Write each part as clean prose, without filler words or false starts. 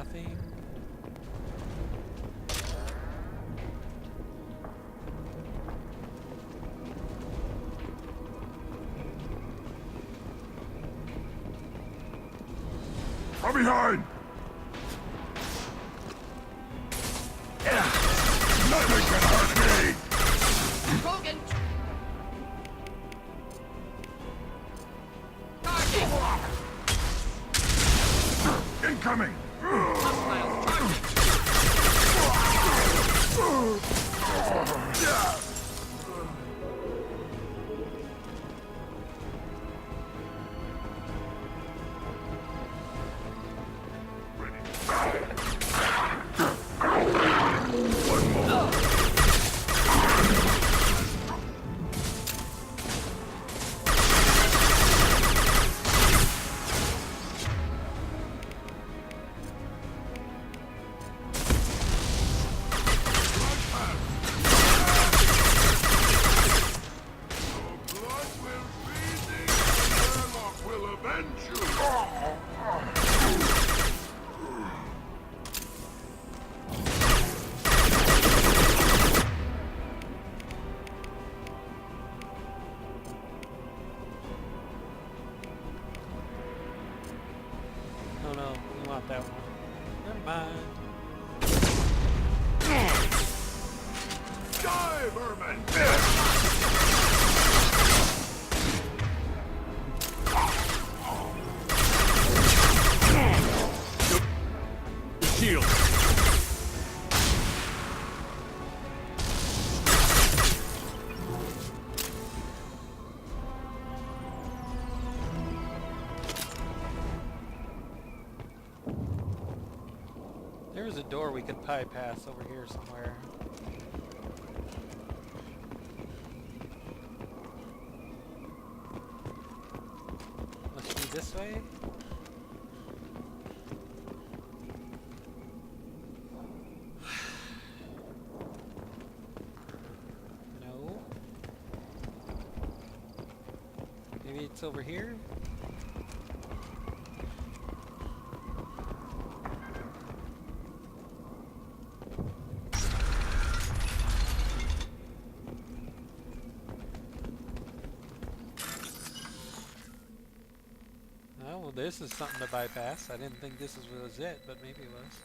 nothing. From behind! Nothing can hurt me! Hogan! Incoming! Hostile charge! Oh no, we want that one. Never mind. Die, vermin! Shield. There was a door we could bypass over here somewhere. Must be this way? No. Maybe it's over here? Oh, well, this is something to bypass. I didn't think this was it, but maybe it was.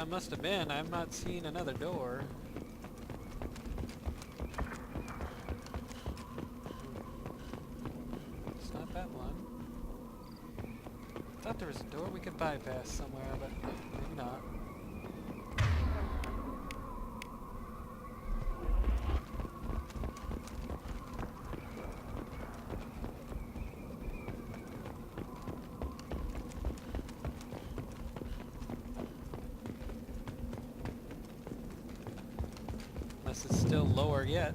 Must have been. I'm not seeing another door. It's not that one. Thought there was a door we could bypass somewhere, but maybe not. Unless it's still lower yet.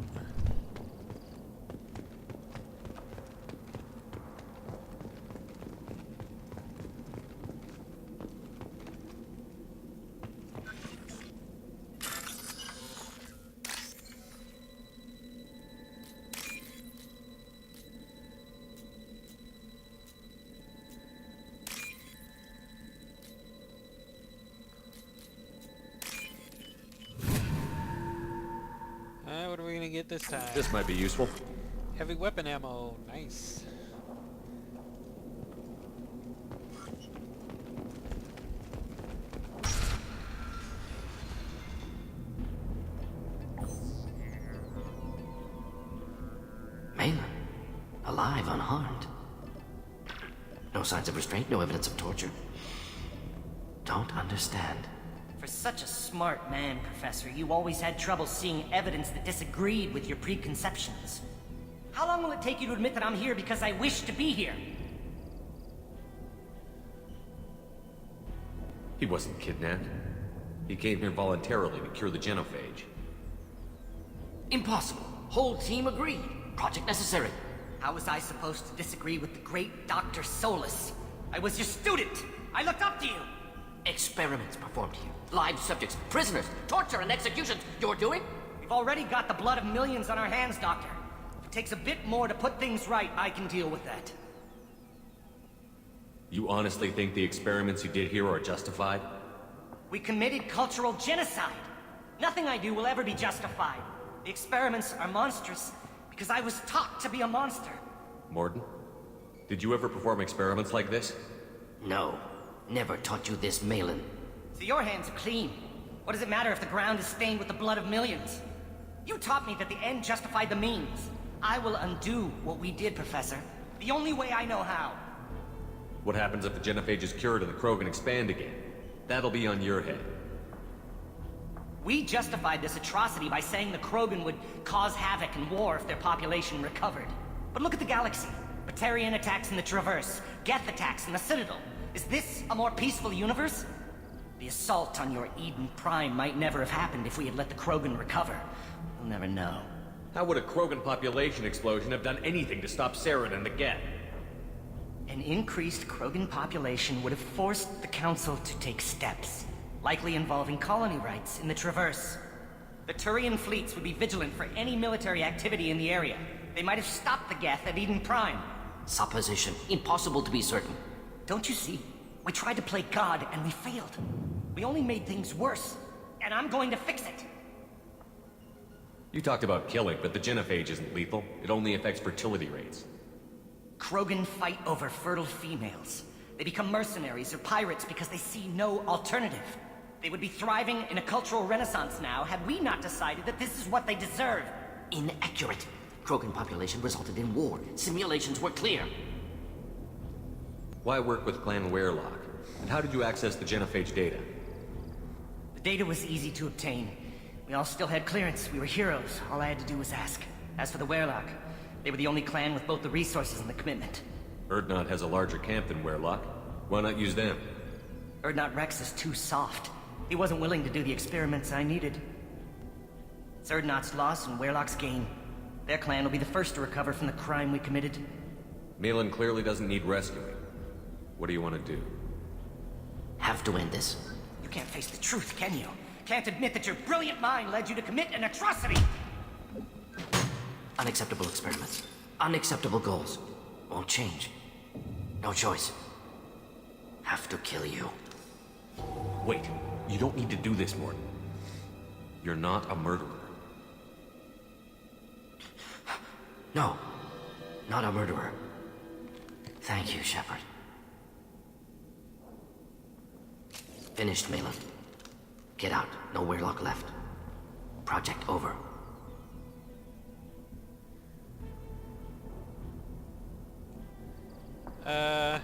What are we gonna get this time? This might be useful. Heavy weapon ammo. Nice. Malin, alive, unharmed. No signs of restraint, no evidence of torture. Don't understand. For such a smart man, Professor, you always had trouble seeing evidence that disagreed with your preconceptions. How long will it take you to admit that I'm here because I wish to be here? He wasn't kidnapped. He came here voluntarily to cure the genophage. Impossible. Whole team agreed. Project necessary. How was I supposed to disagree with the great Dr. Solus? I was your student! I looked up to you! Experiments performed here. Live subjects, prisoners, torture and executions. You're doing? We've already got the blood of millions on our hands, Doctor. If it takes a bit more to put things right, I can deal with that. You honestly think the experiments you did here are justified? We committed cultural genocide. Nothing I do will ever be justified. The experiments are monstrous because I was taught to be a monster. Mordin? Did you ever perform experiments like this? No. Never taught you this, Malin. So your hands are clean. What does it matter if the ground is stained with the blood of millions? You taught me that the end justified the means. I will undo what we did, Professor. The only way I know how. What happens if the genophage is cured and the Krogan expand again? That'll be on your head. We justified this atrocity by saying the Krogan would cause havoc and war if their population recovered. But look at the galaxy. Batarian attacks in the Traverse, Geth attacks in the Citadel. Is this a more peaceful universe? The assault on your Eden Prime might never have happened if we had let the Krogan recover. We'll never know. How would a Krogan population explosion have done anything to stop Saren and the Geth? An increased Krogan population would have forced the Council to take steps, likely involving colony rights in the Traverse. The Turian fleets would be vigilant for any military activity in the area. They might have stopped the Geth at Eden Prime. Supposition. Impossible to be certain. Don't you see? We tried to play God and we failed. We only made things worse, and I'm going to fix it. You talked about killing, but the genophage isn't lethal. It only affects fertility rates. Krogan fight over fertile females. They become mercenaries or pirates because they see no alternative. They would be thriving in a cultural renaissance now had we not decided that this is what they deserve. Inaccurate. Krogan population resulted in war. Simulations were clear. Why work with Clan Werelock? And how did you access the genophage data? The data was easy to obtain. We all still had clearance. We were heroes. All I had to do was ask. As for the Werelock, they were the only clan with both the resources and the commitment. Urdnot has a larger camp than Werelock. Why not use them? Urdnot Rex is too soft. He wasn't willing to do the experiments I needed. It's Urdnot's loss and Werelock's gain. Their clan will be the first to recover from the crime we committed. Malin clearly doesn't need rescuing. What do you want to do? Have to end this. You can't face the truth, can you? Can't admit that your brilliant mind led you to commit an atrocity! Unacceptable experiments. Unacceptable goals. Won't change. No choice. Have to kill you. Wait, you don't need to do this, Mordin. You're not a murderer. No. Not a murderer. Thank you, Shepard. Finished, Malin. Get out. No Werelock left. Project over. I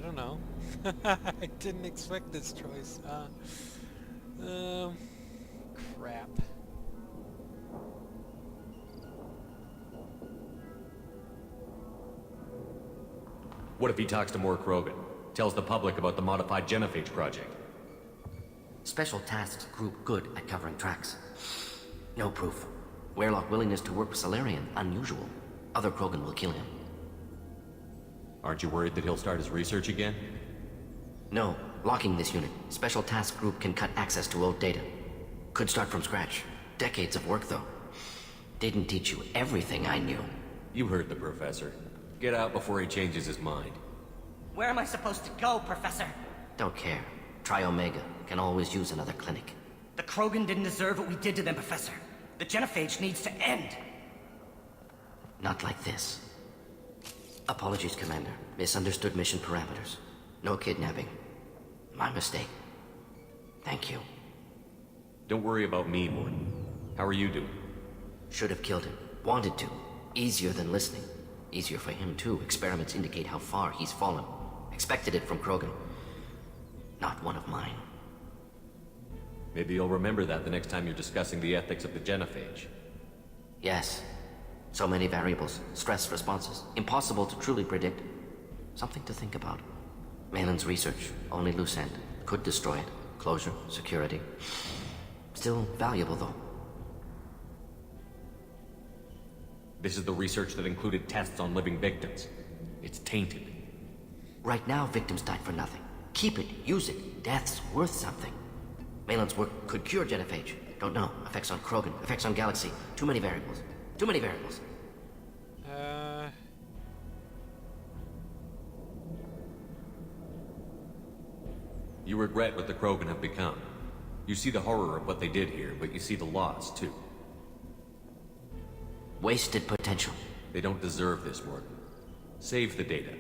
don't know. I didn't expect this choice. Crap. What if he talks to more Krogan? Tells the public about the modified genophage project? Special Tasks Group good at covering tracks. No proof. Werelock willingness to work with Salarian, unusual. Other Krogan will kill him. Aren't you worried that he'll start his research again? No. Locking this unit. Special Task Group can cut access to old data. Could start from scratch. Decades of work, though. Didn't teach you everything I knew. You heard the professor. Get out before he changes his mind. Where am I supposed to go, Professor? Don't care. Try Omega. Can always use another clinic. The Krogan didn't deserve what we did to them, Professor. The genophage needs to end. Not like this. Apologies, Commander. Misunderstood mission parameters. No kidnapping. My mistake. Thank you. Don't worry about me, Mordin. How are you doing? Should have killed him. Wanted to. Easier than listening. Easier for him, too. Experiments indicate how far he's fallen. Expected it from Krogan. Not one of mine. Maybe you'll remember that the next time you're discussing the ethics of the genophage. Yes. So many variables. Stress responses. Impossible to truly predict. Something to think about. Malin's research. Only loose end. Could destroy it. Closure, security. Still valuable, though. This is the research that included tests on living victims. It's tainted. Right now, victims died for nothing. Keep it, use it. Death's worth something. Malin's work could cure genophage. Don't know. Effects on Krogan, effects on Galaxy. Too many variables. Too many variables. You regret what the Krogan have become. You see the horror of what they did here, but you see the loss, too. Wasted potential. They don't deserve this, Warden. Save the data.